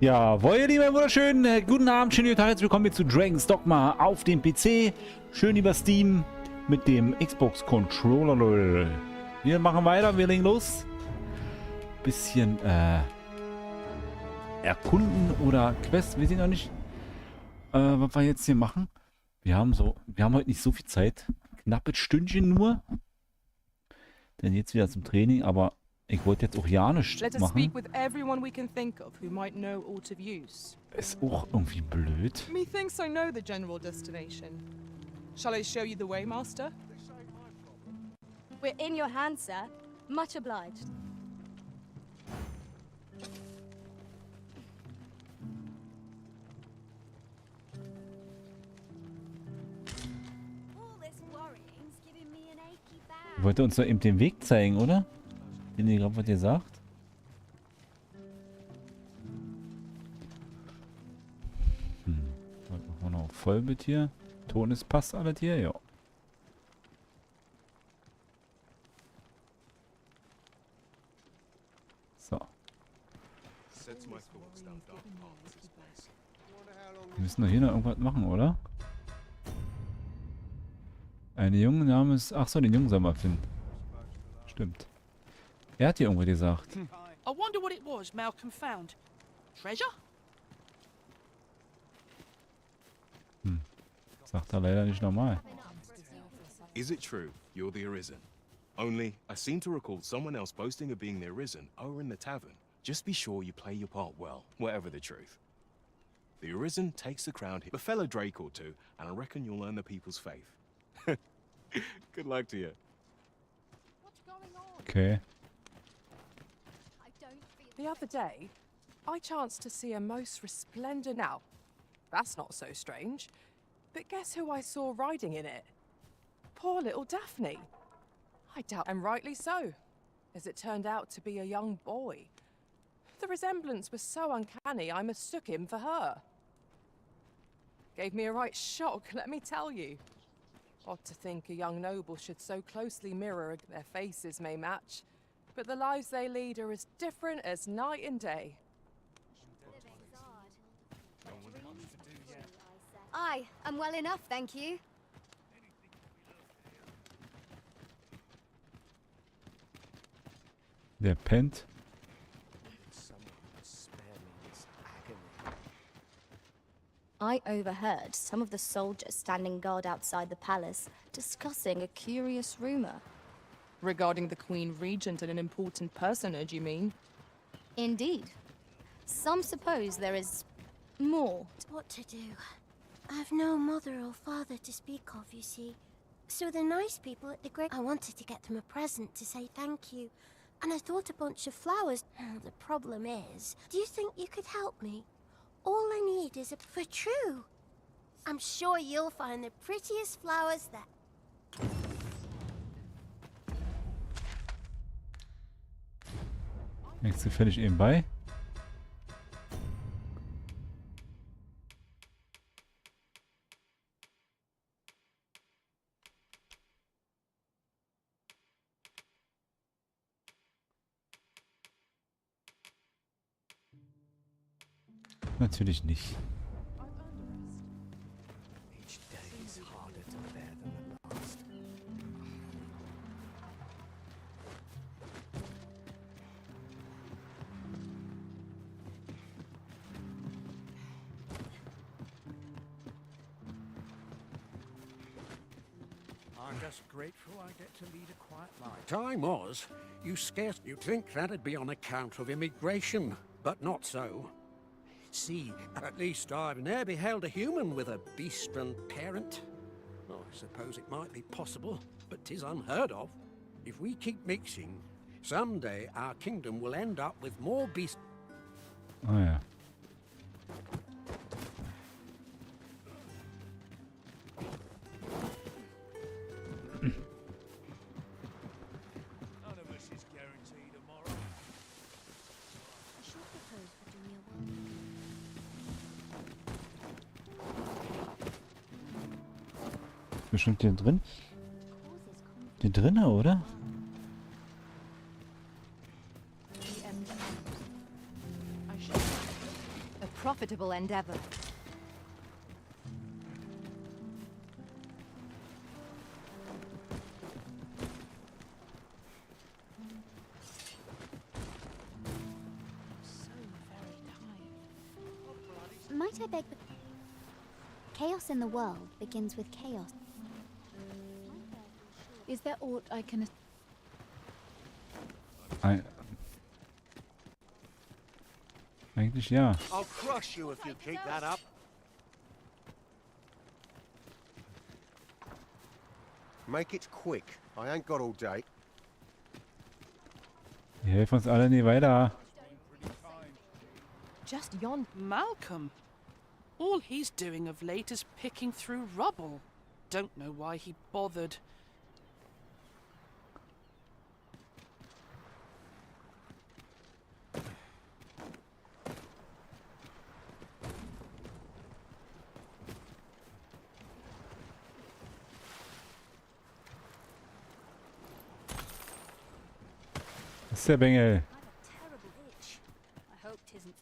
Jawohl, ihr Lieben, wunderschön. Guten Abend, schönen guten Tag, herzlich willkommen hier zu Dragons Dogma auf dem PC. Schön über Steam mit dem Xbox-Controller. Wir machen weiter, wir legen los. Bisschen erkunden oder Quest, wir sehen noch nicht, was wir jetzt hier machen. Wir haben heute nicht so viel Zeit. Knappes Stündchen nur. Denn jetzt wieder zum Training, aber ich wollte jetzt auch ja nichts machen. Ist auch irgendwie blöd. Methinks I know the general destination. Shall I show you the way, Master? We're in your hands, sir. Much obliged. Wollte uns doch eben den Weg zeigen, oder? Den ihr gerade was ihr sagt. Machen wir noch voll mit hier. Ton ist passt alles hier, ja. So. Wir müssen doch hier noch irgendwas machen, oder? Eine junge Name ist... Ach so, den Jungen soll man finden. Stimmt. Er hat hier irgendwo gesagt. I wonder what it was Malcolm found. Treasure? Sagt er leider nicht normal. Is it true you're the Arisen? Only, I seem to recall someone else boasting of being the Arisen over in the tavern. Just be sure you play your part well, whatever the truth. The Arisen takes the crown here, a fellow Drake or two, and I reckon you'll earn the people's faith. Good luck to you. Okay. The other day, I chanced to see a most resplendent now. That's not so strange. But guess who I saw riding in it? Poor little Daphne. I doubt, and rightly so, as it turned out to be a young boy. The resemblance was so uncanny, I mistook him for her. Gave me a right shock, let me tell you. Odd to think a young noble should so closely mirror their faces may match, but the lives they lead are as different as night and day. I am well enough, thank you. Der pennt. I overheard some of the soldiers standing guard outside the palace discussing a curious rumor. Regarding the Queen Regent and an important personage, you mean? Indeed. Some suppose there is more. What to do? I've no mother or father to speak of, you see. So the nice people at the great... I wanted to get them a present to say thank you. And I thought a bunch of flowers. The problem is, do you think you could help me? All I need is a... For true. I'm sure you'll find the prettiest flowers there. Jetzt gefällig eben bei. Natürlich nicht. I'm just grateful I get to lead a quiet life. Time was, you'd think that'd be on account of immigration, but not so. See, at least I've ne'er beheld a human with a beast-run parent. Well, I suppose it might be possible, but 'tis unheard of. If we keep mixing, someday our kingdom will end up with more beasts. Oh ja. Bestimmt den drin. Den drinnen, oder? profitable endeavor. Might I beg the... Chaos in the world begins with chaos. Is there aught I can... Eigentlich ja. I'll crush you if you keep that up. Make it quick. I ain't got all day. Die helfen uns alle nie weiter. Just yon. Malcolm. All he's doing of late is picking through rubble. Don't know why he bothered. Das ist der Bengel.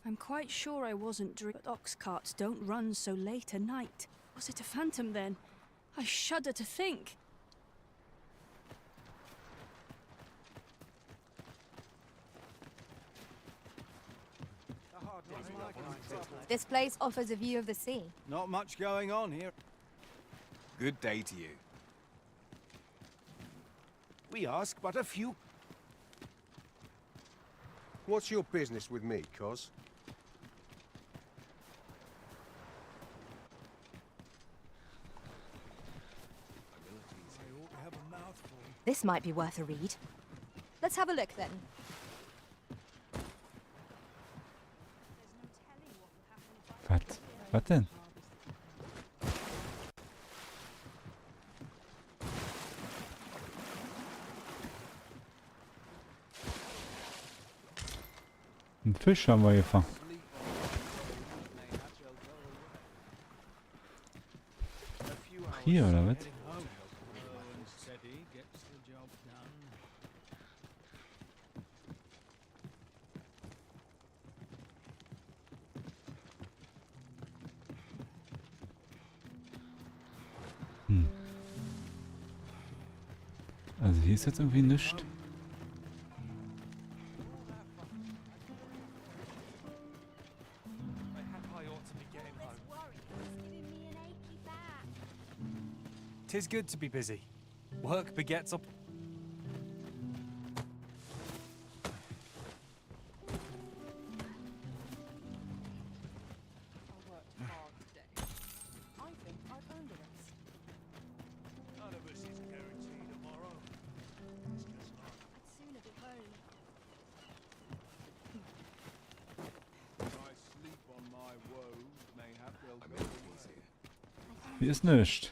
I'm quite sure I wasn't but ox carts don't run so late at night. Was it a phantom then? I shudder to think. This place offers a view of the sea. Not much going on here. Good day to you. We ask but a few. What's your business with me, Cos? This might be worth a read. Let's have a look then. Was denn? Einen Fisch haben wir gefangen. Ach, hier oder was? Also hier ist jetzt irgendwie nichts. Tis good to be busy. Work begets up. Hier ist nichts.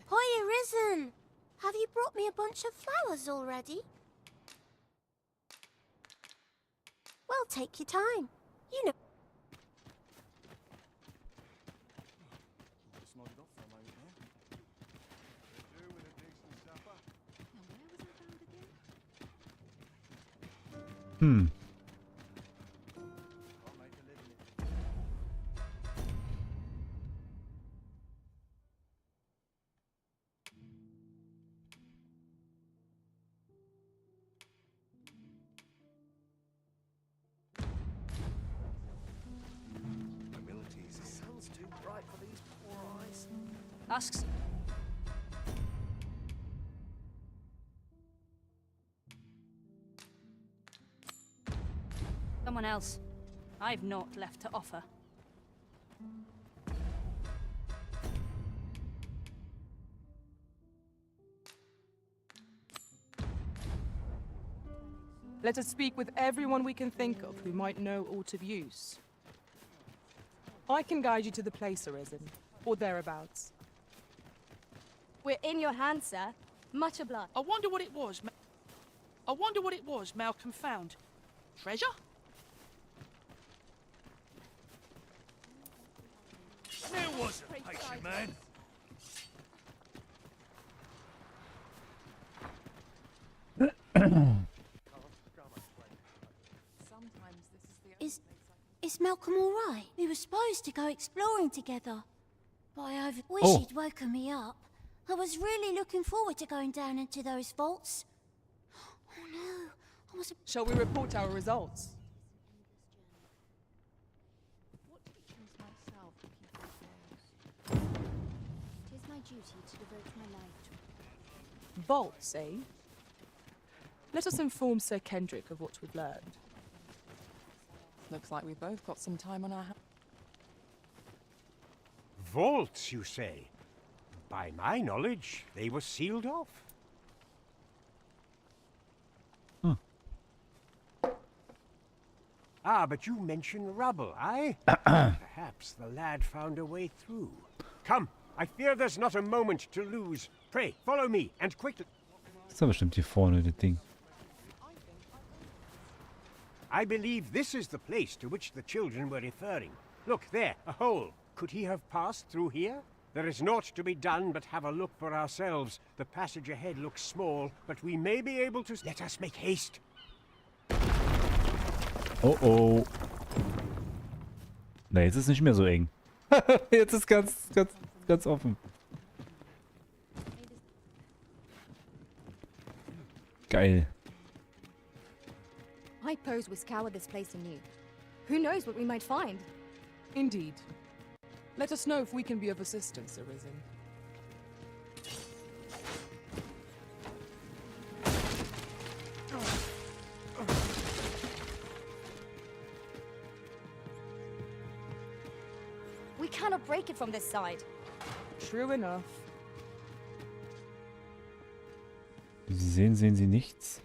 Hoy, Arisen! Have you brought me a bunch of flowers already? Well, take your time. You know. Asks. Someone else. I've naught left to offer. Let us speak with everyone we can think of who might know aught of use. I can guide you to the place, Arisen, or thereabouts. We're in your hands, sir. Much obliged. I wonder what it was. I wonder what it was Malcolm found. Treasure? There wasn't, patient man. Is Malcolm all right? We were supposed to go exploring together. But I wish Oh. he'd woken me up. I was really looking forward to going down into those vaults. Oh no, I was... Shall we report our results? It is my duty to devote my life to Vaults, eh? Let us inform Sir Kendrick of what we've learned. Looks like we both got some time on our hands. Vaults, you say? By my knowledge, they were sealed off. Ah, but you mentioned rubble, aye? Perhaps the lad found a way through. Come, I fear there's not a moment to lose. Pray, follow me, and quickly. Ist doch bestimmt hier vorne das Ding. I believe this is the place to which the children were referring. Look, there, a hole. Could he have passed through here? There is naught to be done but have a look for ourselves. The passage ahead looks small, but we may be able to... Let us make haste. Oh oh. Na, jetzt ist nicht mehr so eng. Jetzt ist ganz offen. Geil. I pose we scour this place anew. Who knows what we might find? Indeed. Let us know if we can be of assistance, Arisen. We cannot break it from this side. True enough. Wie Sie sehen Sie nichts.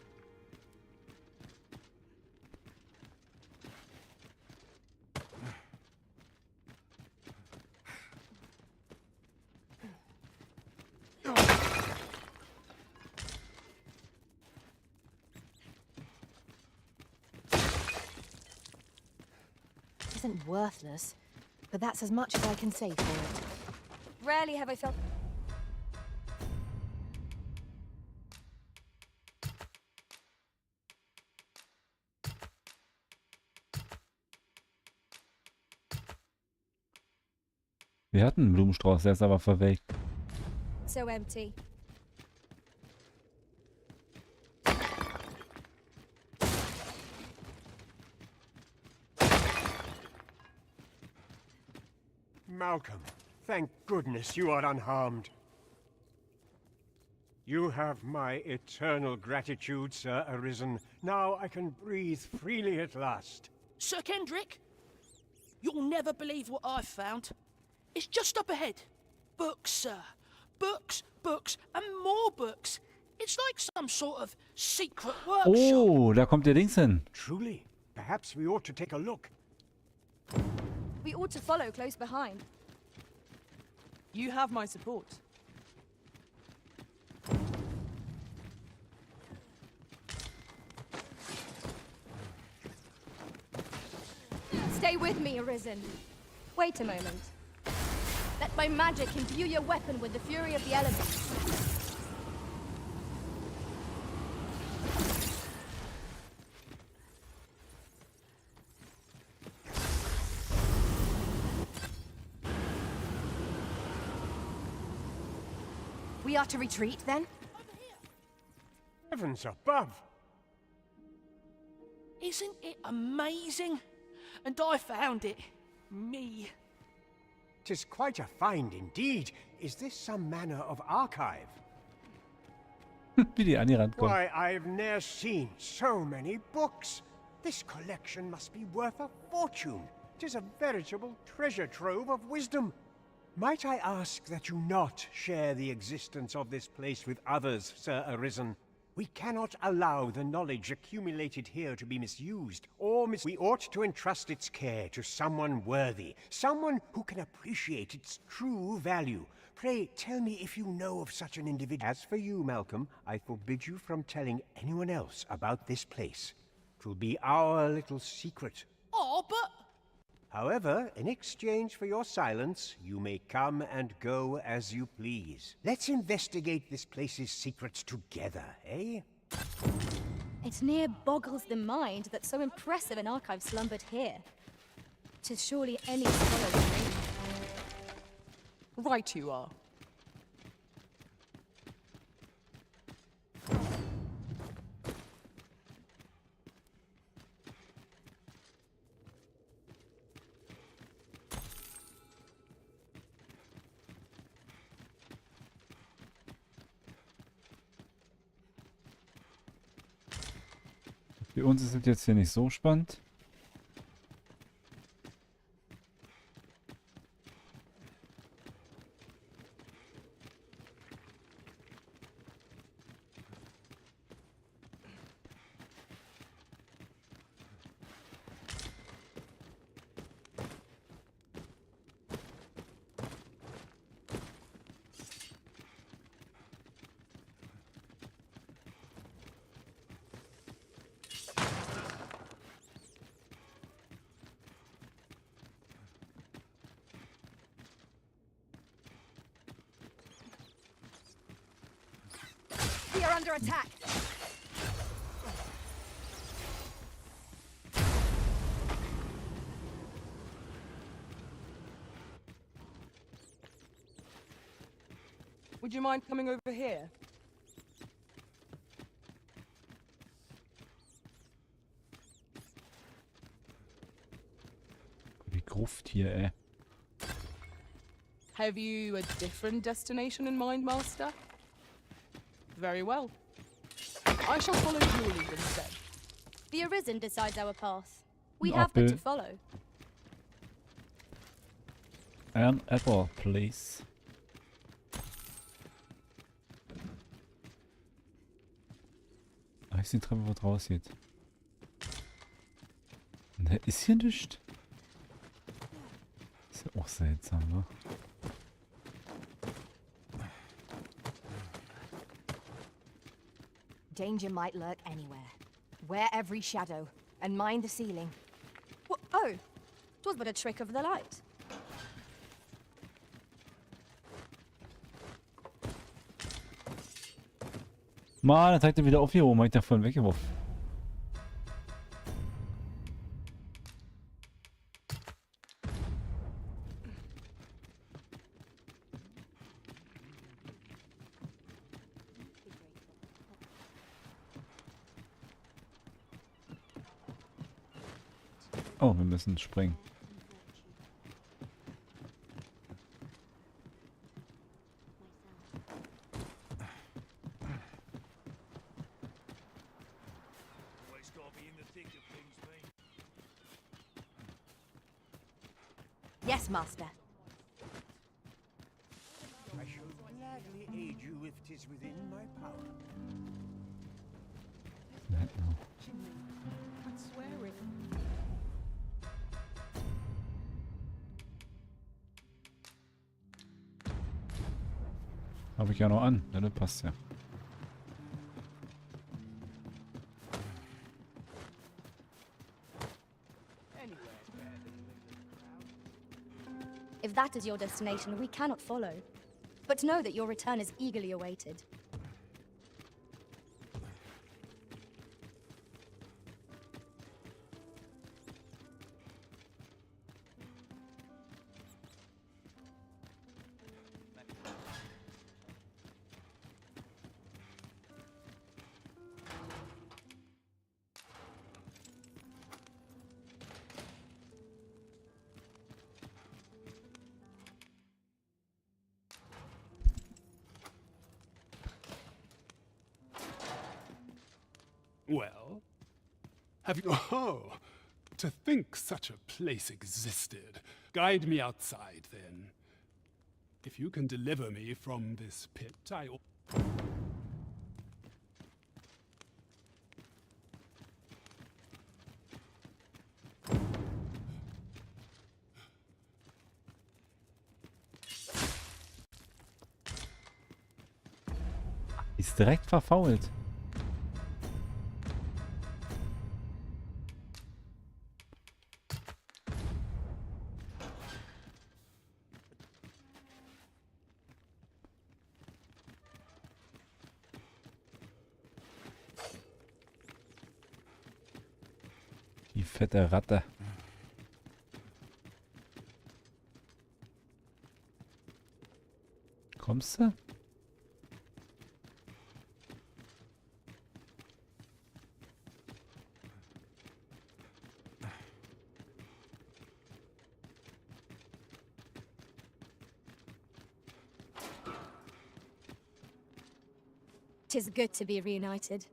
Isn't worthless, but that's as much as I can say for it. Rarely have I felt... Wir hatten einen Blumenstrauß, der ist aber verwelkt. so empty. Malcolm, thank goodness you are unharmed. You have my eternal gratitude, Sir Arisen. Now I can breathe freely at last. Sir Kendrick, you'll never believe what I've found. It's just up ahead. Books, sir. Books, books, and more books. It's like some sort of secret workshop. Oh, da kommt der Dings hin. Truly, perhaps we ought to take a look. We ought to follow close behind. You have my support. Stay with me, Arisen. Wait a moment. Let my magic imbue your weapon with the fury of the elements. We are to retreat, then? Heavens above! Isn't it amazing? And I found it. Me. 'Tis quite a find indeed. Is this some manner of archive? Wie die angerannt kommen. Why, I've ne'er seen so many books. This collection must be worth a fortune. 'Tis a veritable treasure trove of wisdom. Might I ask that you not share the existence of this place with others, Sir Arisen? We cannot allow the knowledge accumulated here to be misused, or we ought to entrust its care to someone worthy, someone who can appreciate its true value. Pray, tell me if you know of such an individual. As for you, Malcolm, I forbid you from telling anyone else about this place. 'Twill be our little secret. Oh, but... However, in exchange for your silence, you may come and go as you please. Let's investigate this place's secrets together, eh? It near boggles the mind that so impressive an archive slumbered here. 'Tis surely any scholar's dream. Right you are. Für uns ist es jetzt hier nicht so spannend. We are under attack. Would you mind coming over here? Die Gruft hier, ey. Have you a different destination in mind, Master? Very well. I shall follow your lead instead. The Arisen decides our path. We An have but to apple. follow. An apple, please. Ah, ist die Treppe, wo draus geht. Ne, ist hier nichts. Ist ja auch seltsam, ne? Danger might lurk anywhere. Wear every shadow, and mind the ceiling. Oh, 'twas but a trick of the light. Mann, dann zeigt er wieder auf hier oben. Hab ich davon weggeworfen. Oh, wir müssen springen. Always gotta be in the thick of things, mate. Yes, Master. I shall gladly aid you if 'tis within my power. I'd swear it. Habe ich ja noch an. Ja, das passt ja. If that is your destination, we cannot follow. But know that your return is eagerly awaited. Well, have you... Oh, to think such a place existed. Guide me outside, then. If you can deliver me from this pit, I... ist direkt verfault. Die fette Ratte. Kommst du? Tis good to be reunited.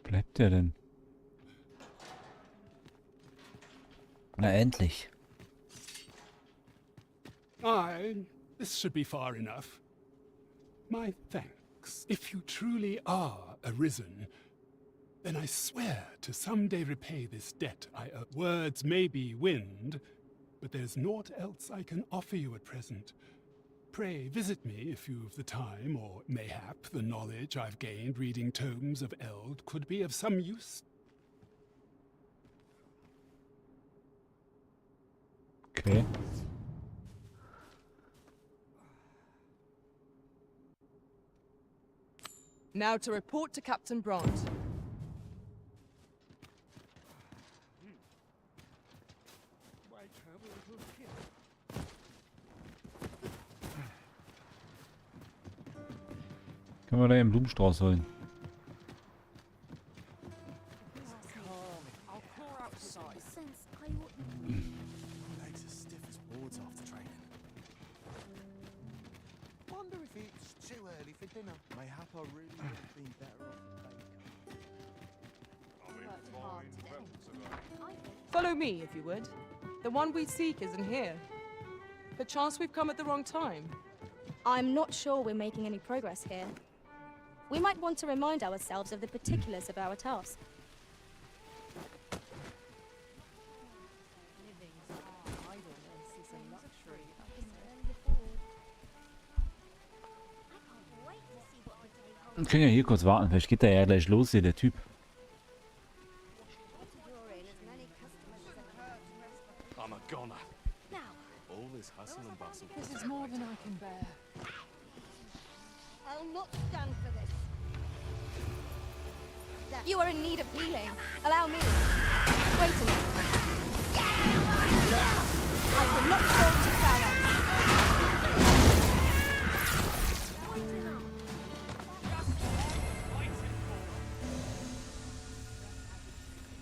Bleibt der denn? Na endlich. This should be far enough. My thanks. If you truly are arisen, then I swear to someday repay this debt I owe. Words may be wind, but there's naught else I can offer you at present. Pray visit me if you've the time, or mayhap the knowledge I've gained reading tomes of Eld could be of some use. Okay. Now to report to Captain Bront. Können wir da einen Blumenstrauß holen? Follow me, if you would. The one we seek isn't here. Perchance we've come at the wrong time. I'm not sure we're making any progress here. We might want to remind ourselves of the particulars of our task. Wir können ja hier kurz warten, vielleicht geht der ja gleich los hier, der Typ. I'm a goner. All this hustle and bustle. This is more than I can bear. I'll not stand for this. You are in need of healing. Allow me. Wait a minute. I cannot fall to power.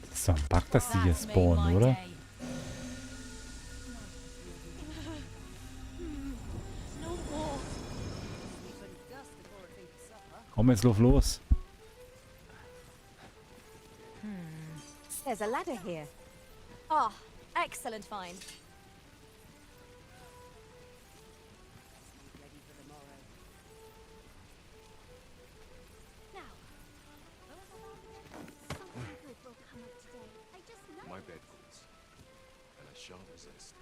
Das ist doch ein Bug, dass die hier spawnen, oder? Komm, jetzt lauf los. There's a ladder here. Ah, excellent find. My bed calls, and I shan't resist.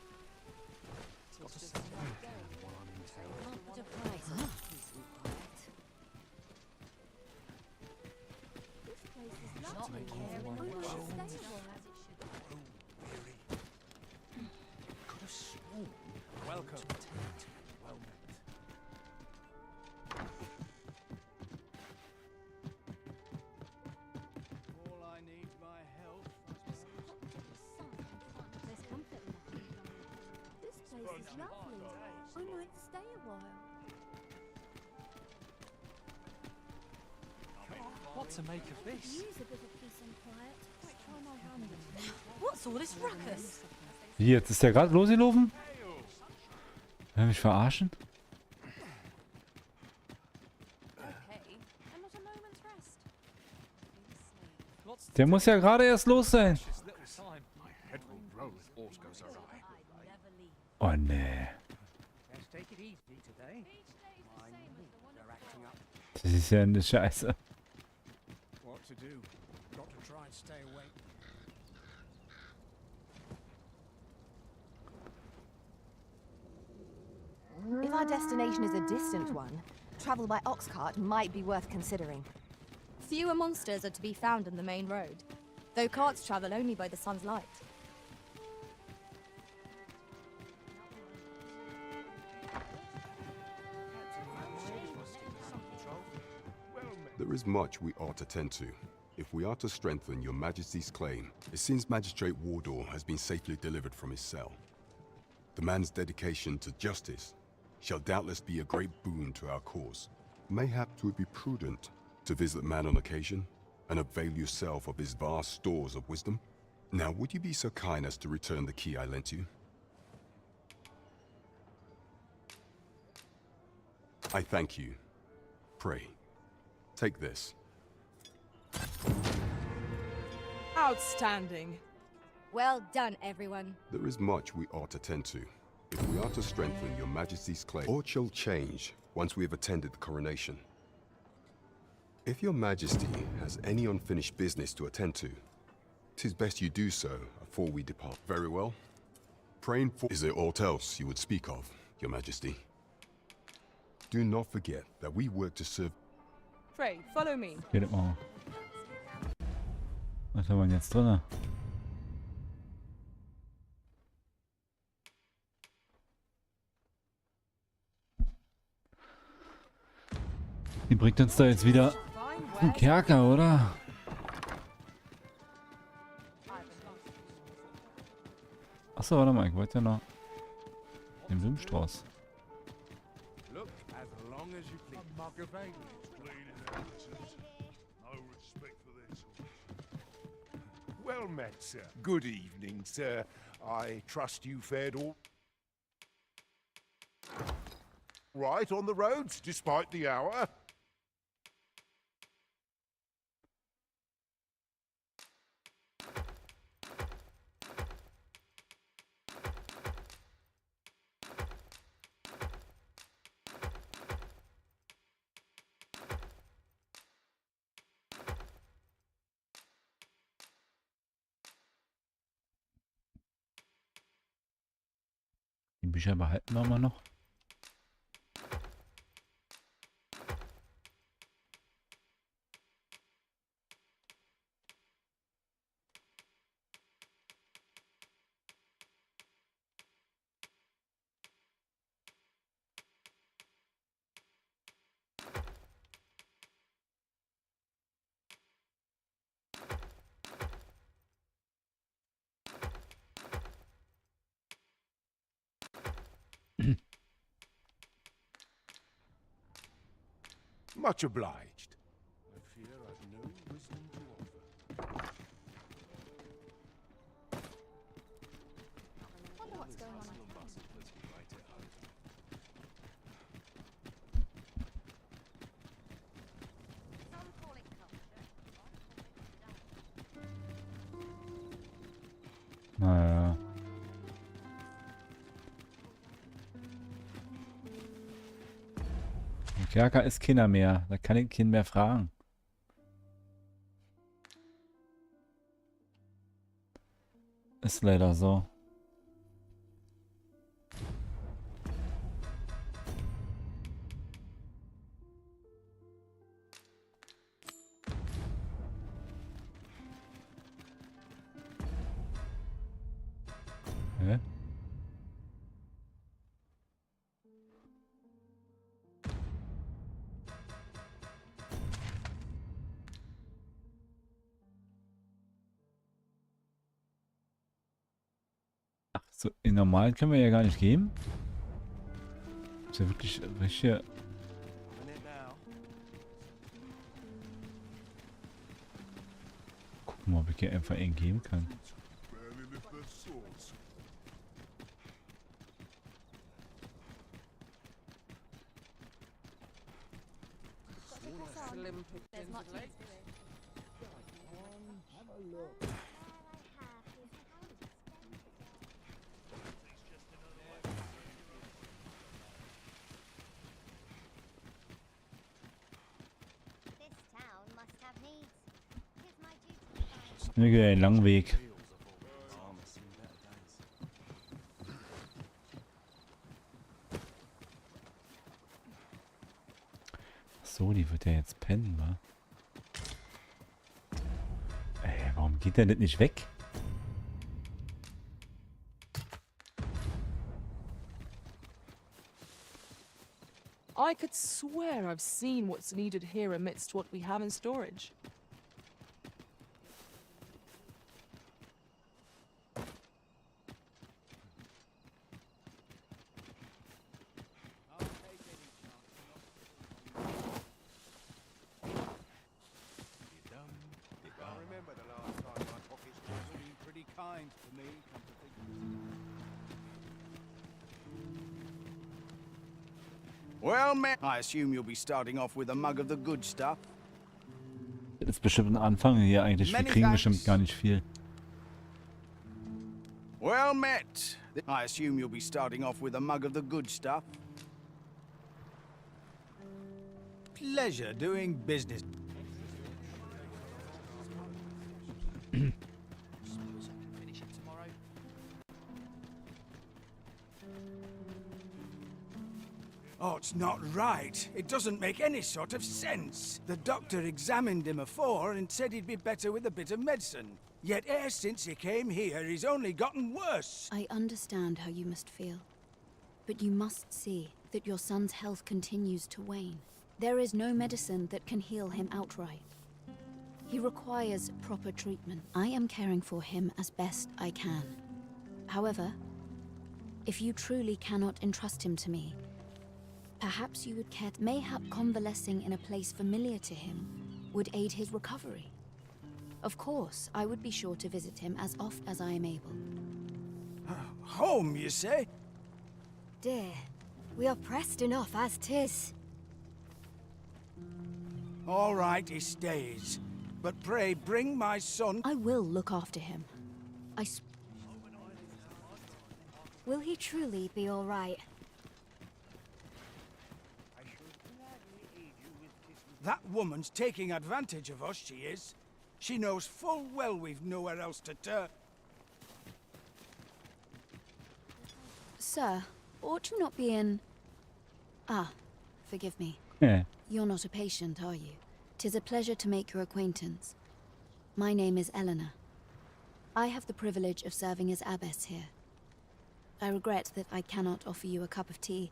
Welcome. Well met. All I need my health. There's comfort in that. This place is lovely. I might stay a while. What to make of this? Use a bit of peace and quiet. Try my hand. What's all this ruckus? Wie, jetzt ist der gerade losgelaufen? Will er mich verarschen? Der muss ja gerade erst los sein. Oh nee. Das ist ja eine Scheiße. What to do? Got to try and stay awake. our destination is a distant one, travel by ox cart might be worth considering. Fewer monsters are to be found on the main road, though carts travel only by the sun's light. There is much we ought to tend to. If we are to strengthen your Majesty's claim, it seems Magistrate Wardor has been safely delivered from his cell. The man's dedication to justice shall doubtless be a great boon to our cause. Mayhap 'twould be prudent to visit the man on occasion and avail yourself of his vast stores of wisdom. Now, would you be so kind as to return the key I lent you? I thank you. Pray, take this. Outstanding. Well done, everyone. There is much we ought to tend to. If we are to strengthen your Majesty's claim, aught shall change once we have attended the coronation. If your Majesty has any unfinished business to attend to, 'tis best you do so before we depart. Very well. Praying for... Is there aught else you would speak of, your Majesty? Do not forget that we work to serve... Pray, follow me. Geht mal. Was haben wir denn jetzt drin? Die bringt uns da jetzt wieder einen Kerker, oder? Achso, warte mal, ich wollte ja noch den Blumenstrauß. Look, as long as you please. A mug of ale. Clean inheritance. No respect for their source. Well met, sir. Good evening, sir. I trust you fared all right on the roads, despite the hour. Die Bücher behalten wir mal noch. Much obliged. I fear I've no wisdom to offer. Wonder what's going on. Naja. Kerker ist keiner mehr. Da kann ich keinen mehr fragen. Ist leider so. Hä? So, in normalen können wir ja gar nicht geben. Ist ja wirklich richtig. Gucken wir, ob ich hier einfach einen geben kann. Wir gehen einen langen Weg. So, die wird ja jetzt pennen, wa? Ey, warum geht der denn nicht weg? I could swear I've seen what's needed here amidst what we have in storage. Well, man, I assume you'll be starting off with a mug of the good stuff. Das ist bestimmt ein Anfang hier eigentlich. Wir kriegen bestimmt gar nicht viel. Well met. I assume you'll be starting off with a mug of the good stuff. Pleasure doing business. Oh, it's not right. It doesn't make any sort of sense. The doctor examined him afore and said he'd be better with a bit of medicine. Yet ever since he came here, he's only gotten worse. I understand how you must feel. But you must see that your son's health continues to wane. There is no medicine that can heal him outright. He requires proper treatment. I am caring for him as best I can. However, if you truly cannot entrust him to me, perhaps you would care. Mayhap convalescing in a place familiar to him would aid his recovery. Of course, I would be sure to visit him as oft as I am able. Home, you say? Dear, we are pressed enough as 'tis. All right, he stays. But pray bring my son. I will look after him. Will he truly be all right? That woman's taking advantage of us, she is. She knows full well we've nowhere else to turn. Sir, ought you not be in... Ah, forgive me. Yeah. You're not a patient, are you? 'Tis a pleasure to make your acquaintance. My name is Eleanor. I have the privilege of serving as abbess here. I regret that I cannot offer you a cup of tea,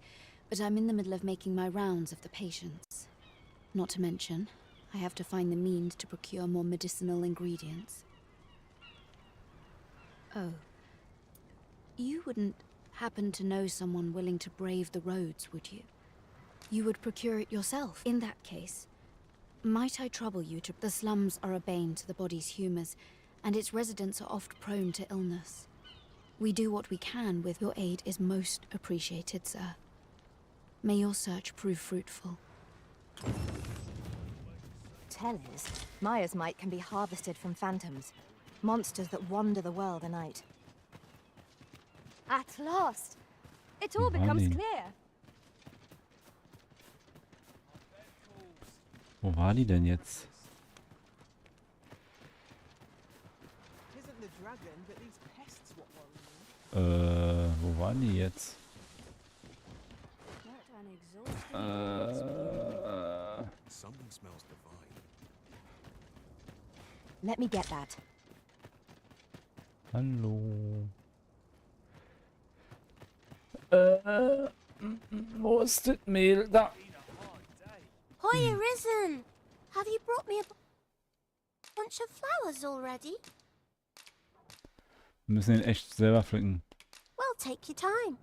but I'm in the middle of making my rounds of the patients. Not to mention, I have to find the means to procure more medicinal ingredients. Oh. You wouldn't happen to know someone willing to brave the roads, would you? You would procure it yourself. In that case, might I trouble you to... The slums are a bane to the body's humours, and its residents are oft prone to illness. We do what we can with your aid is most appreciated, sir. May your search prove fruitful. Tell us, Maya's might can be harvested from phantoms, monsters that wander the world a night. At last, it all becomes clear. Wo war die denn jetzt? Wo waren die jetzt? Something smells divine. Let me get that. Hallo. Wo ist das Mehl? Da. Hoy, Arisen! Have you brought me a bunch of flowers already? Wir müssen ihn echt selber pflücken. Well, take your time.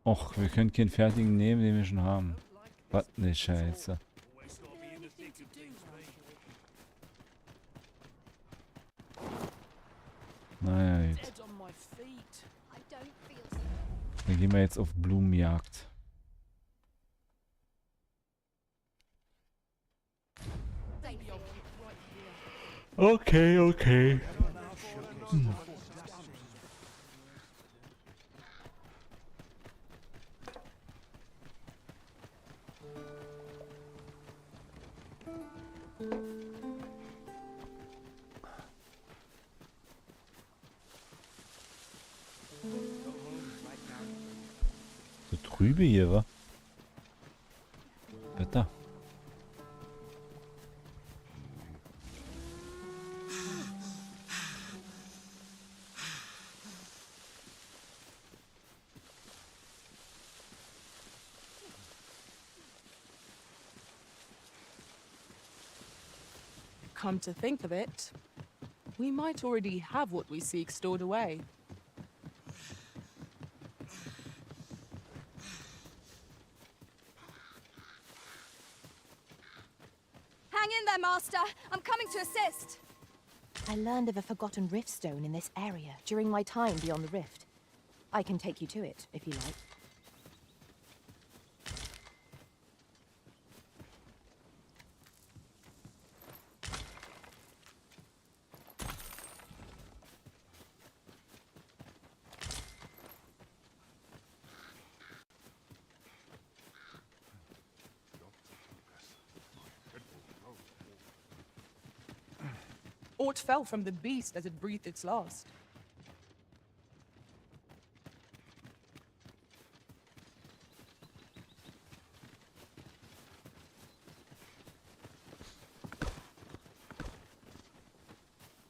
Och, wir können keinen fertigen nehmen, den wir schon haben. Was ne Scheiße. Naja, gut. Dann gehen wir jetzt auf Blumenjagd. Okay, okay. So trübe hier, wa? weiter. Come to think of it, we might already have what we seek stored away. Hang in there, Master. I'm coming to assist. I learned of a forgotten rift stone in this area during my time beyond the rift. I can take you to it, if you like. Aught fell from the beast as it breathed its last.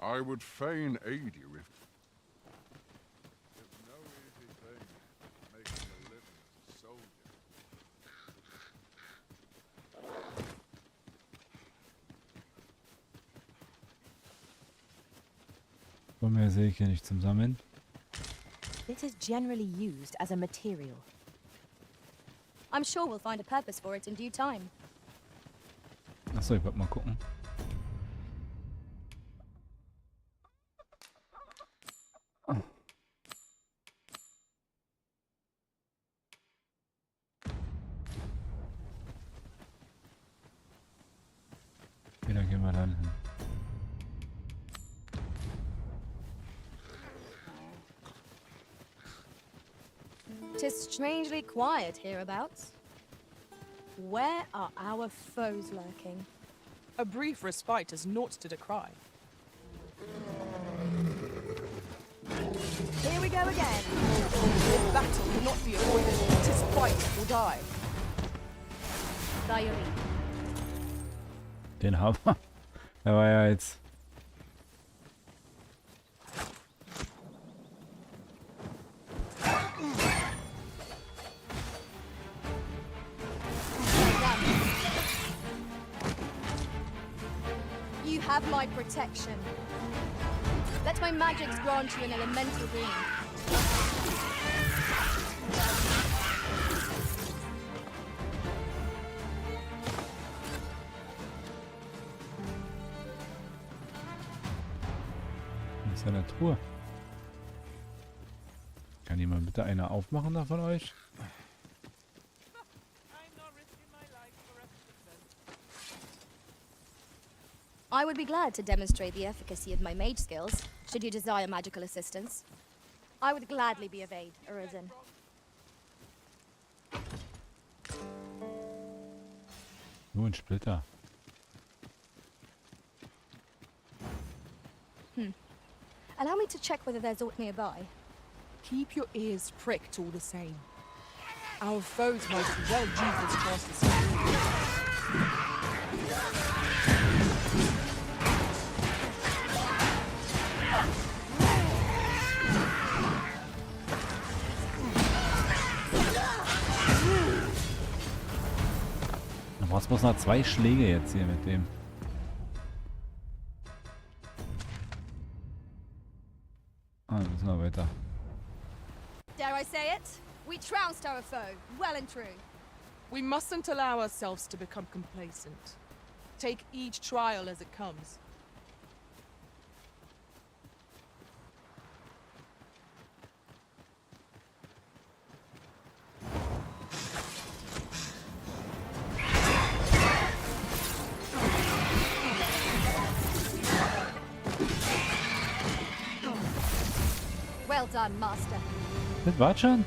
I would fain aid you if... It's no easy thing, making a living as a soldier. So mehr sehe ich hier nicht zum Sammeln. This is generally used as a material. I'm sure we'll find a purpose for it in due time. Achso, ich wollte mal gucken. Okay, dann gehen wir dann hin. Tis strangely quiet hereabouts. Where are our foes lurking? A brief respite is naught to decry. Here we go again. This battle cannot be avoided. 'Tis fight or die. By your leave. Den haben wir. Der war ja jetzt. You have my protection. Let my magics grant you an elemental being. Was ist in der Truhe? Kann jemand bitte eine aufmachen da von euch? I would be glad to demonstrate the efficacy of my mage skills, should you desire magical assistance. I would gladly be of aid, Arisen. Nur ein Splitter. Allow me to check whether there's aught nearby. Keep your ears pricked all the same. Our foes might well use this chance to see. Da brauchst du bloß noch 2 Schläge jetzt hier mit dem. Ah, dann müssen wir weiter. Dare I say it? We trounced our foe, well and true. We mustn't allow ourselves to become complacent. Take each trial as it comes. Well done, Master. Das war's schon?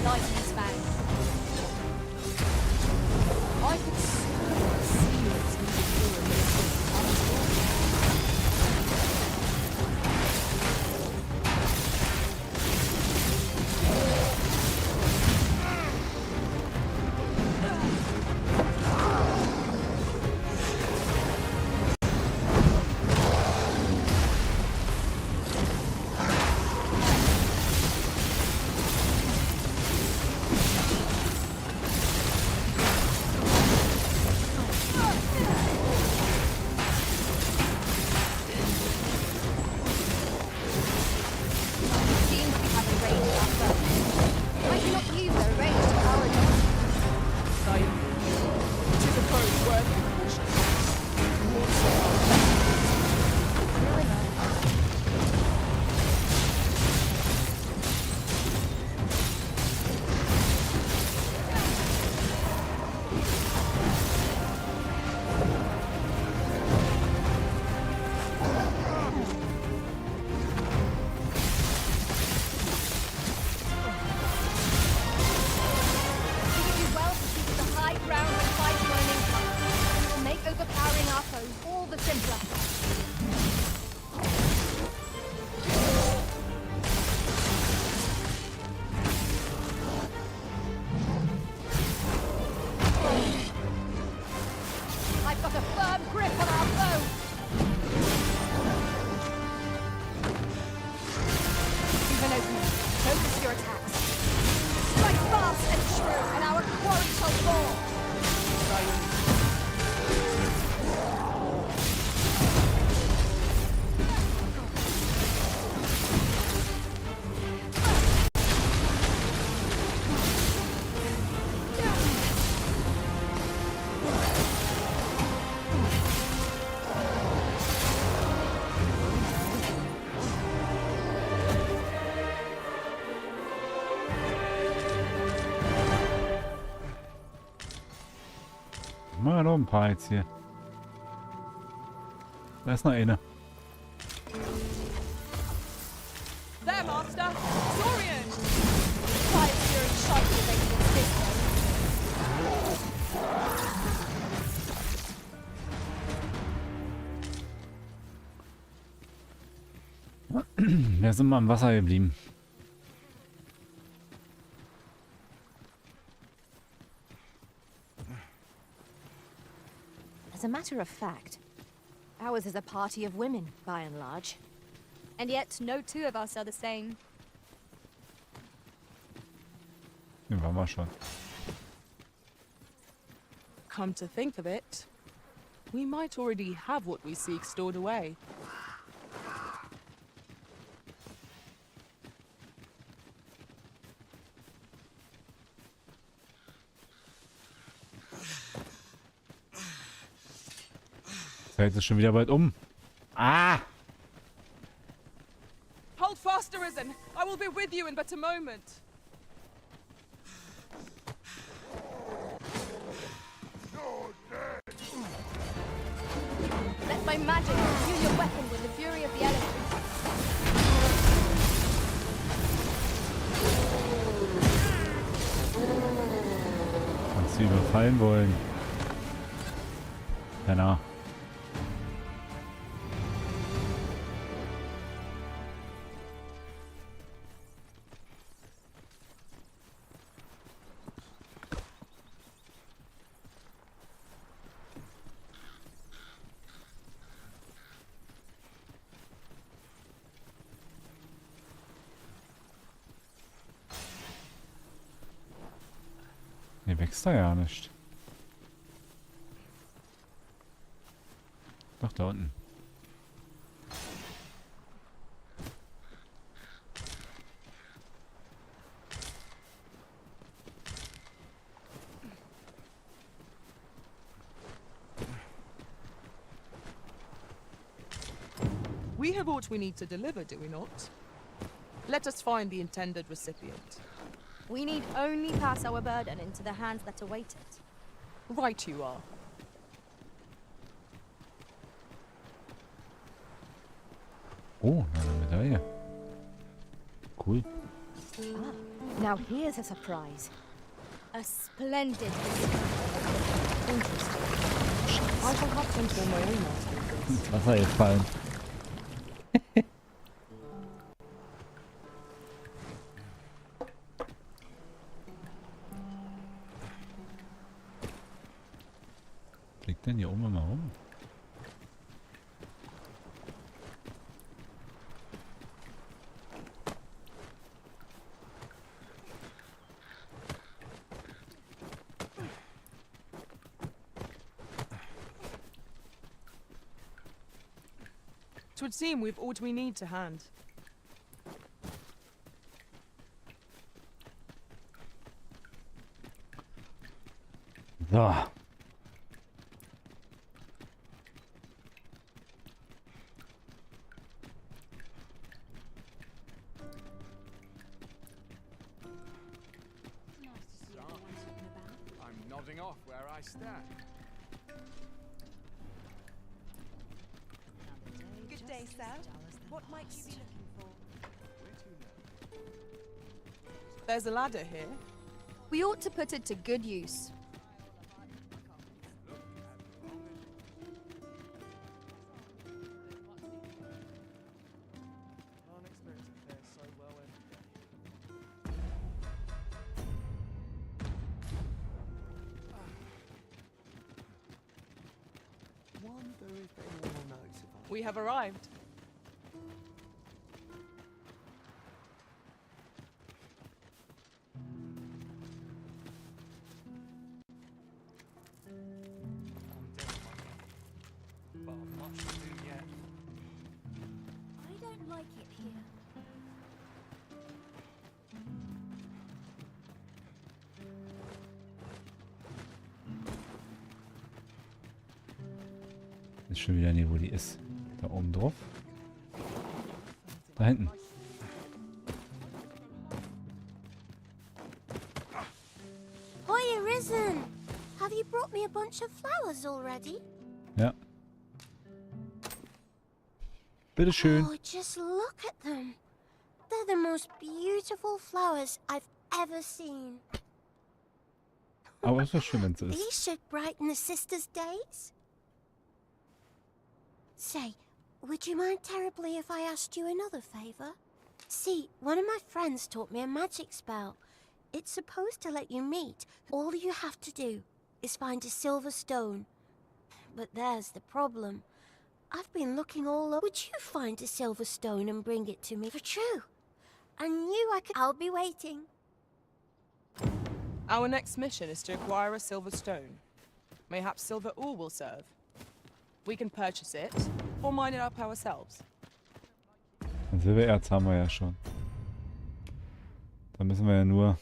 light in his fangs. I could swear I've seen it before in this. Mal noch ein paar jetzt hier. Da ist noch eine. There, Master! Saurian! Fire Fury shot will make this different. Wir sind mal im Wasser geblieben. As a matter of fact, ours is a party of women, by and large. And yet, no two of us are the same. Den waren wir schon. Come to think of it, we might already have what we seek stored away. Zeit ist schon wieder bald um. Ah! Hold fast, Arisen! I will be with you in but a moment. Let my magic imbue your weapon with the fury of the elements. Kannst du überfallen wollen? Penner. Hier wächst da ja nicht. Doch, da unten. We have what we need to deliver, do we not? Let us find the intended recipient. We need only pass our burden into the hands that await it. Right you are. Oh, eine Medaille. Cool. Ah, now here's a surprise. A splendid Interesting. I shall have some for my own masterpieces. Ins Wasser gefallen. Liegt denn hier oben immer rum? Twould seem we've all we need to hand. So. I'm nodding off where I stand. Good day, sir. What might you be looking for? There's a ladder here. We ought to put it to good use. We have arrived. But I'm not sure yet. I don't like it here. Ist schon wieder nicht, wo die ist. Da oben drauf. Da hinten. Hoi, Arisen! Have you brought me a bunch of flowers already? Ja. Bitteschön. Oh, just look at them. They're the most beautiful flowers I've ever seen. Aber ist doch schön, wenn es so ist. These should brighten the sisters' days. Say, would you mind terribly if I asked you another favor? See, one of my friends taught me a magic spell. It's supposed to let you meet. All you have to do is find a silver stone. But there's the problem. I've been looking all over. Would you find a silver stone and bring it to me for true? I knew I could. I'll be waiting. Our next mission is to acquire a silver stone. Mayhaps silver ore will serve. We can purchase it, or mine it up ourselves. Ein Silbererz haben wir ja schon. Da müssen wir ja nur...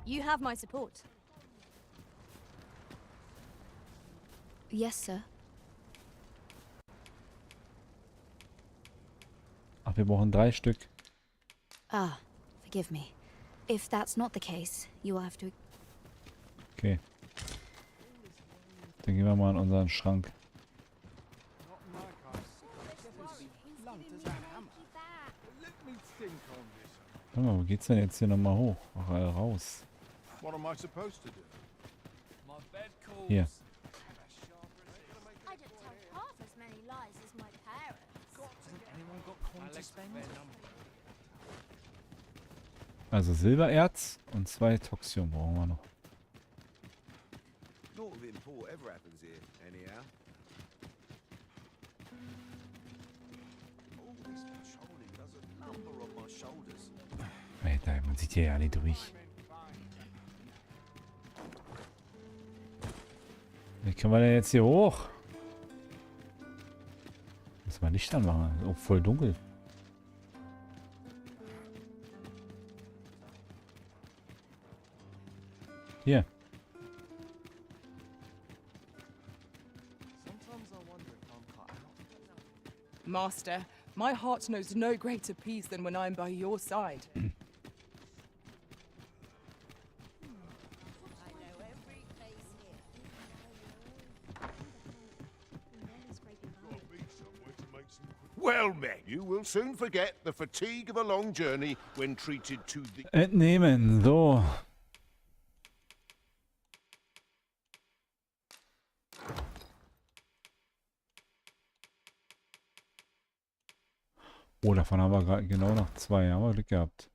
You have my support. Yes, sir. Ach, wir brauchen 3 Stück. Ah, forgive me. If that's not the case, you will have to... Okay. Dann gehen wir mal in unseren Schrank. Warte mal, wo geht's denn jetzt hier nochmal hoch? Ach, raus. What am I supposed to do? Hier. I don't tell half as many lies as my parents. Anyone got coin to spend? Also Silbererz und 2 Toxium brauchen wir noch. Naught of import ever happens here, anyhow. All this patrolling does a number on my shoulders. Alter, man sieht hier ja nicht durch. Wie können wir denn jetzt hier hoch? Muss mal Licht anmachen. Ist auch voll dunkel. Hier. Master, my heart knows no greater peace than when I'm by your side. Well met. You will soon forget the fatigue of a long journey when treated to the... Entnehmen, so. Oh, davon haben wir gerade genau noch 2. Haben wir Glück gehabt.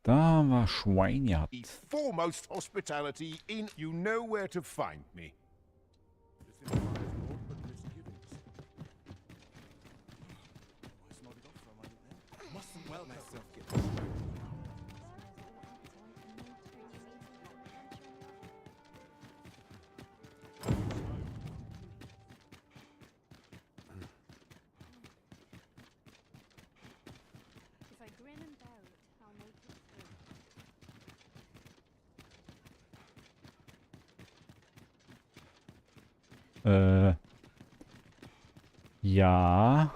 Da haben wir Schwein gehabt. Foremost hospitality in... You know where to find me. Ja.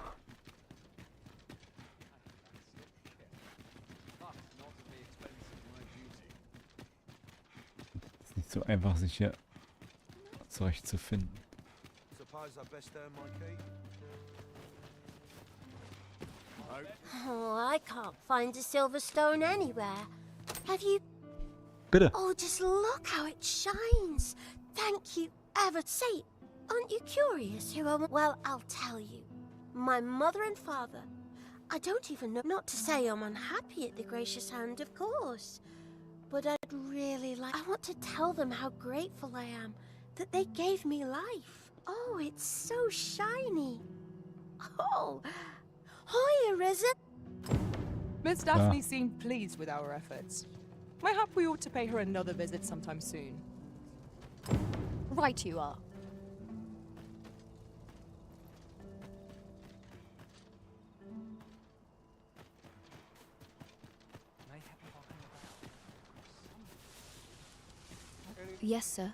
Ist nicht so einfach, sich hier zurechtzufinden. Oh, I can't find a silver stone anywhere. Have you... Bitte. Oh, just look how it shines. Thank you ever. Say, aren't you curious who I... Well, I'll tell you. My mother and father. I don't even know... Not to say I'm unhappy at the gracious hand, of course. But I'd really like... I want to tell them how grateful I am that they gave me life. Oh, it's so shiny. Oh, hi, Arisen. Miss Daphne seemed pleased with our efforts. Mayhap we ought to pay her another visit sometime soon. Right you are. Yes, sir.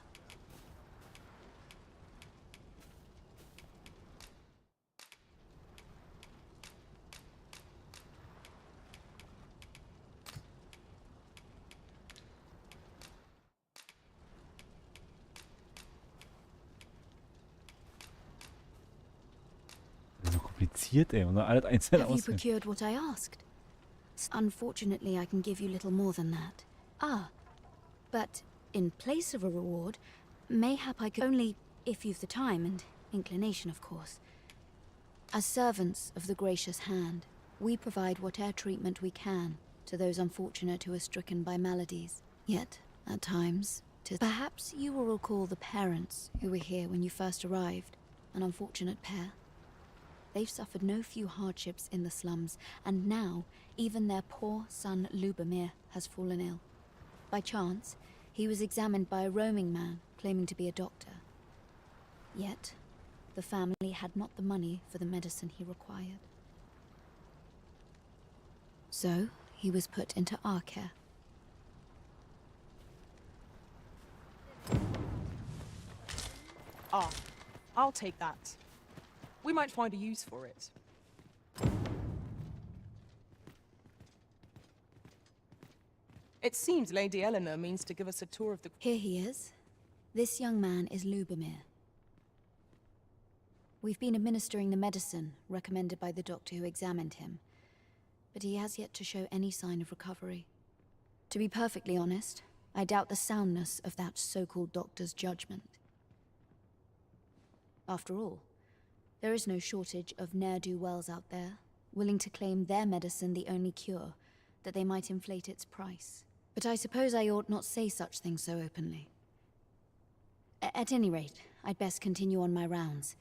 So kompliziert, ey. Und alles einzeln Have you auswählen. procured what I asked? Unfortunately, I can give you little more than that. Ah, but in place of a reward, mayhap I could only if you've the time and inclination, of course. As servants of the gracious hand, we provide whatever treatment we can to those unfortunate who are stricken by maladies. Yet, at times, perhaps you will recall the parents who were here when you first arrived, an unfortunate pair. They've suffered no few hardships in the slums, and now even their poor son Lubomir has fallen ill. By chance, he was examined by a roaming man claiming to be a doctor. Yet, the family had not the money for the medicine he required. So, he was put into our care. Ah, I'll take that. We might find a use for it. It seems Lady Eleanor means to give us a tour of the... Here he is. This young man is Lubomir. We've been administering the medicine recommended by the doctor who examined him, but he has yet to show any sign of recovery. To be perfectly honest, I doubt the soundness of that so-called doctor's judgment. After all, there is no shortage of ne'er-do-wells out there, willing to claim their medicine the only cure, that they might inflate its price. But I suppose I ought not say such things so openly. At any rate, I'd best continue on my rounds.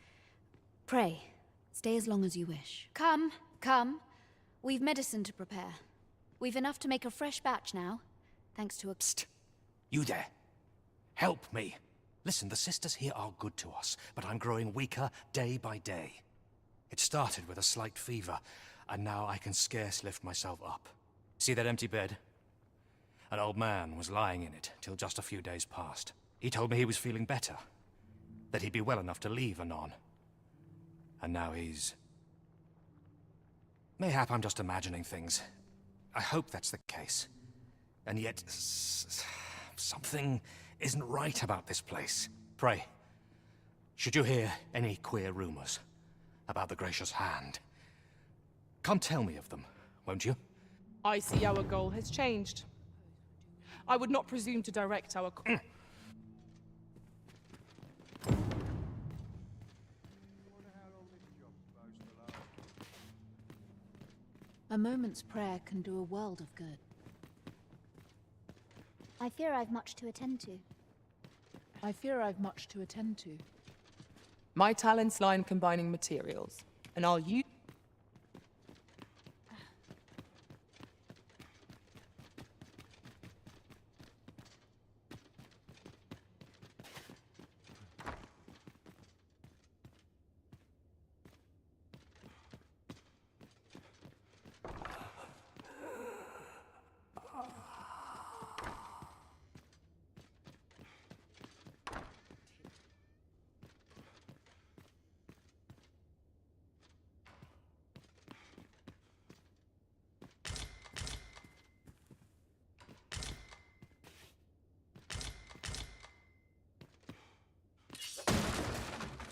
Pray, stay as long as you wish. Come, come. We've medicine to prepare. We've enough to make a fresh batch now, thanks to a... Psst! You there. Help me. Listen, the sisters here are good to us, but I'm growing weaker day by day. It started with a slight fever, and now I can scarce lift myself up. See that empty bed? An old man was lying in it till just a few days past. He told me he was feeling better, that he'd be well enough to leave anon. And now he's... Mayhap I'm just imagining things. I hope that's the case. And yet, something isn't right about this place. Pray, Should you hear any queer rumors about the Gracious Hand, come tell me of them, won't you? I see our goal has changed. I would not presume to direct our... A moment's prayer can do a world of good. I fear I've much to attend to. I fear I've much to attend to. My talents lie in combining materials, and I'll use...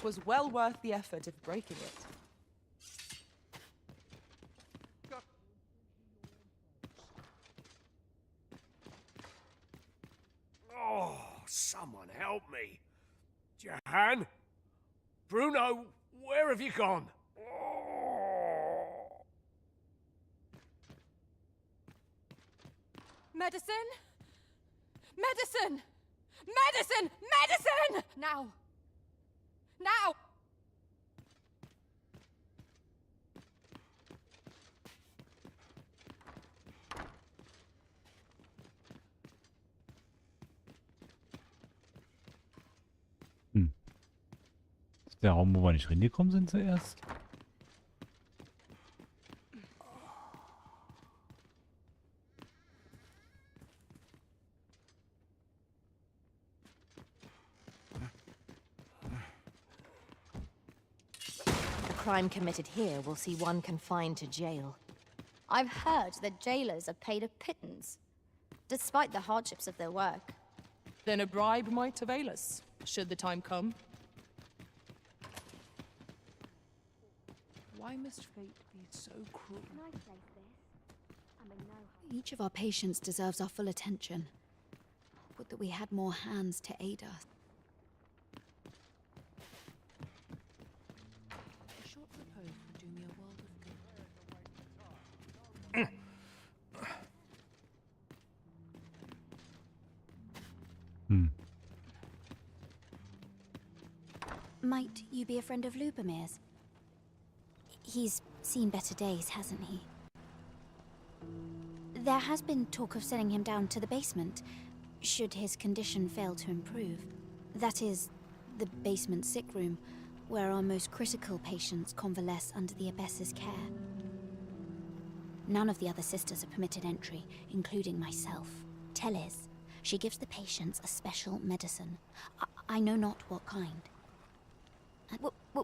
was well worth the effort of breaking it. Oh, someone help me. Jahan? Bruno, where have you gone? Medicine? Medicine! Medicine! Medicine! Now! Now! Das ist der Raum, wo wir nicht reingekommen sind zuerst. Crime committed here will see one confined to jail. I've heard that jailers are paid a pittance, despite the hardships of their work. Then a bribe might avail us, should the time come. Why must fate be so cruel? Each of our patients deserves our full attention. Would that we had more hands to aid us. A short repose would do me a world of good. Might you be a friend of Lubomir's? He's seen better days, hasn't he? There has been talk of sending him down to the basement, should his condition fail to improve. That is, the basement sick room, where our most critical patients convalesce under the Abbess's care. None of the other sisters are permitted entry, including myself. Tell is, she gives the patients a special medicine. I know not what kind.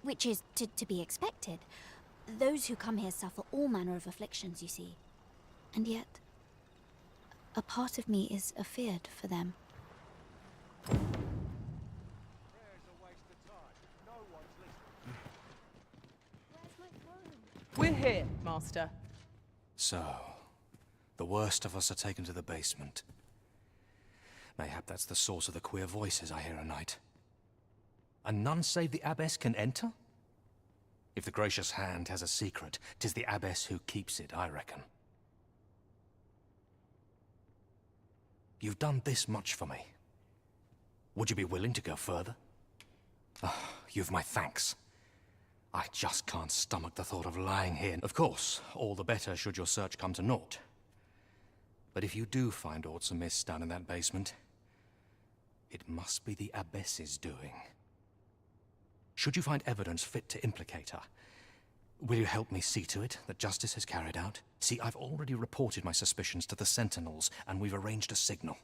Which is to be expected. Those who come here suffer all manner of afflictions, you see. And yet, a part of me is afeared for them. We're here, Master. So, the worst of us are taken to the basement. Mayhap that's the source of the queer voices I hear at night. And none save the Abbess can enter? If the Gracious Hand has a secret, 'tis the Abbess who keeps it, I reckon. You've done this much for me. Would you be willing to go further? Oh, you've my thanks. I just can't stomach the thought of lying here. Of course, all the better should your search come to naught. But if you do find aught amiss down in that basement, it must be the Abbess's doing. Should you find evidence fit to implicate her, will you help me see to it that justice is carried out? See, I've already reported my suspicions to the Sentinels, and we've arranged a signal.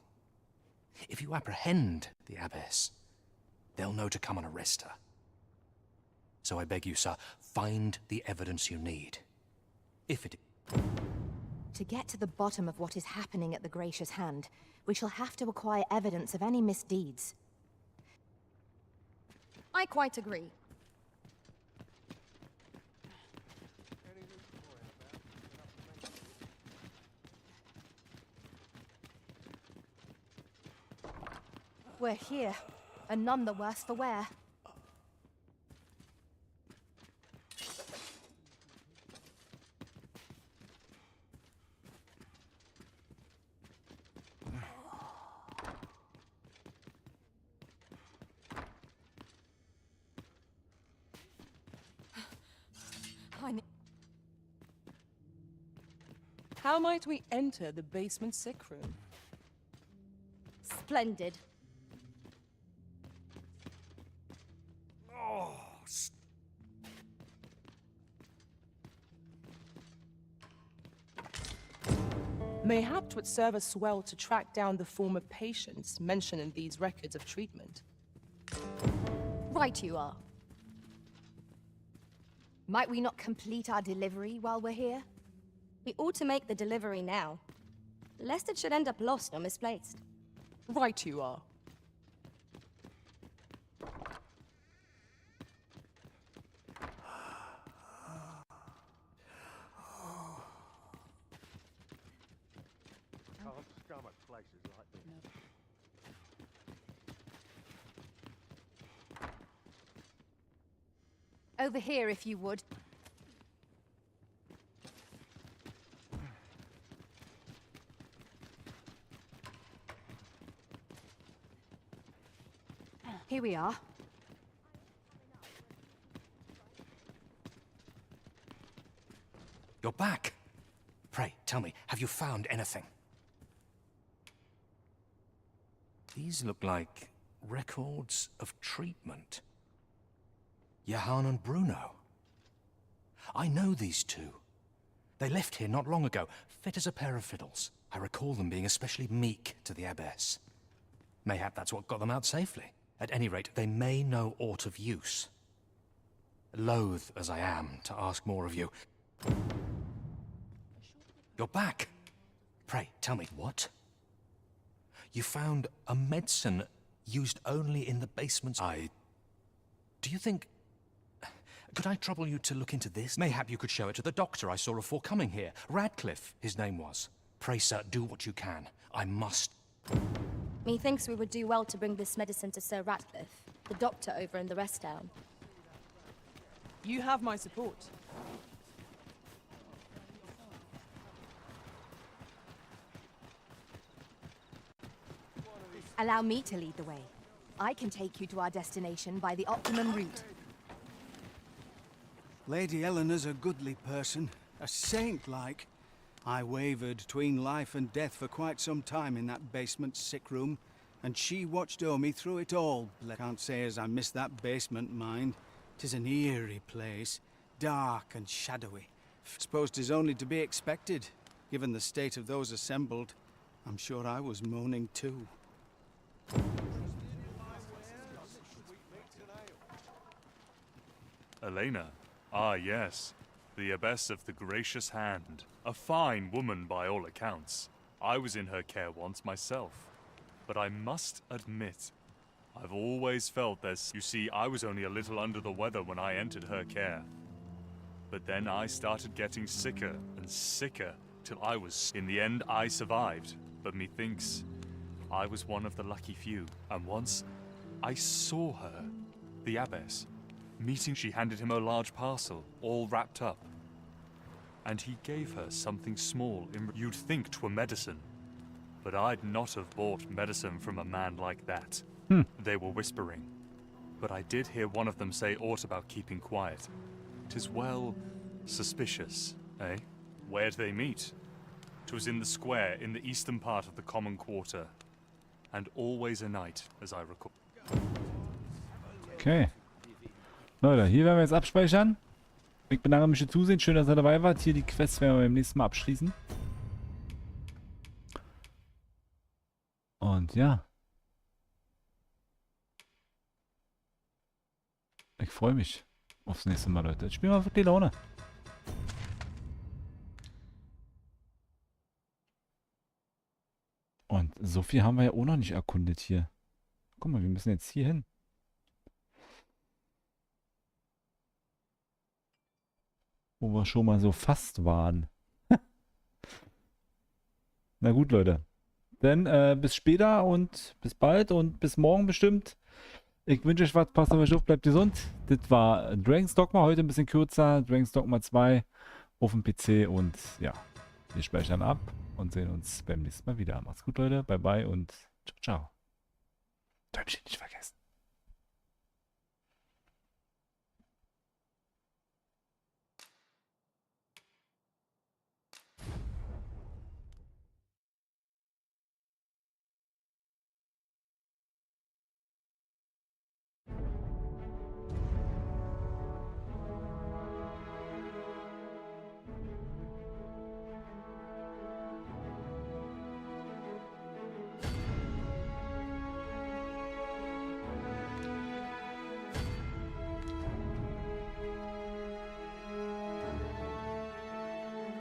If you apprehend the Abbess, they'll know to come and arrest her. So I beg you, sir, find the evidence you need. If it... To get to the bottom of what is happening at the Gracious Hand, we shall have to acquire evidence of any misdeeds. I quite agree. We're here, and none the worse for wear. How might we enter the basement sick room? Splendid. Oh, Mayhap 'twould serve us well to track down the former patients mentioned in these records of treatment. Right you are. Might we not complete our delivery while we're here? We ought to make the delivery now, lest it should end up lost or misplaced. Right you are. Can't stomach places like this. Over here, if you would. Here we are. You're back. Pray, tell me, have you found anything? These look like records of treatment. Johann and Bruno. I know these two. They left here not long ago, fit as a pair of fiddles. I recall them being especially meek to the abbess. Mayhap that's what got them out safely. At any rate, they may know aught of use. Loath as I am to ask more of you. You're back. Pray, tell me, what? You found a medicine used only in the basements. Do you think... Could I trouble you to look into this? Mayhap you could show it to the doctor I saw afore coming here. Radcliffe, his name was. Pray, sir, do what you can. I must... Methinks we would do well to bring this medicine to Sir Ratcliffe, the doctor over in the rest town. You have my support. Allow me to lead the way. I can take you to our destination by the optimum route. Lady Eleanor's a goodly person, a saint-like. I wavered between life and death for quite some time in that basement sick room, and she watched o'er me through it all. Can't say as I miss that basement, mind. 'Tis an eerie place, dark and shadowy. Suppose 'tis only to be expected, given the state of those assembled. I'm sure I was moaning too. Elena. Ah, yes. The abbess of the Gracious Hand. A fine woman by all accounts. I was in her care once myself. But I must admit, I've always felt there's... You see, I was only a little under the weather when I entered her care. But then I started getting sicker and sicker, till I was... In the end, I survived. But methinks I was one of the lucky few. And once, I saw her, the abbess. Meeting, she handed him a large parcel, all wrapped up. And he gave her something small. You'd think 'twere medicine. But I'd not have bought medicine from a man like that. They were whispering. But I did hear one of them say aught about keeping quiet. 'Tis well suspicious, eh? Where'd they meet? 'Twas in the square in the eastern part of the common quarter. And always a night, as I recall. Okay. Leute, hier werden wir jetzt abspeichern. Ich bedanke mich fürs Zusehen. Schön, dass ihr dabei wart. Hier die Quests werden wir beim nächsten Mal abschließen. Und ja. Ich freue mich aufs nächste Mal, Leute. Jetzt spielen wir wirklich Laune. Und so viel haben wir ja auch noch nicht erkundet hier. Guck mal, wir müssen jetzt hier hin. Wo wir schon mal so fast waren. Na gut, Leute. Dann bis später und bis bald und bis morgen bestimmt. Ich wünsche euch was, passt auf euch auf, bleibt gesund. Das war Dragons Dogma, heute ein bisschen kürzer. Dragons Dogma 2 auf dem PC und ja, wir speichern ab und sehen uns beim nächsten Mal wieder. Macht's gut, Leute. Bye bye und ciao, ciao. Däumchen nicht vergessen.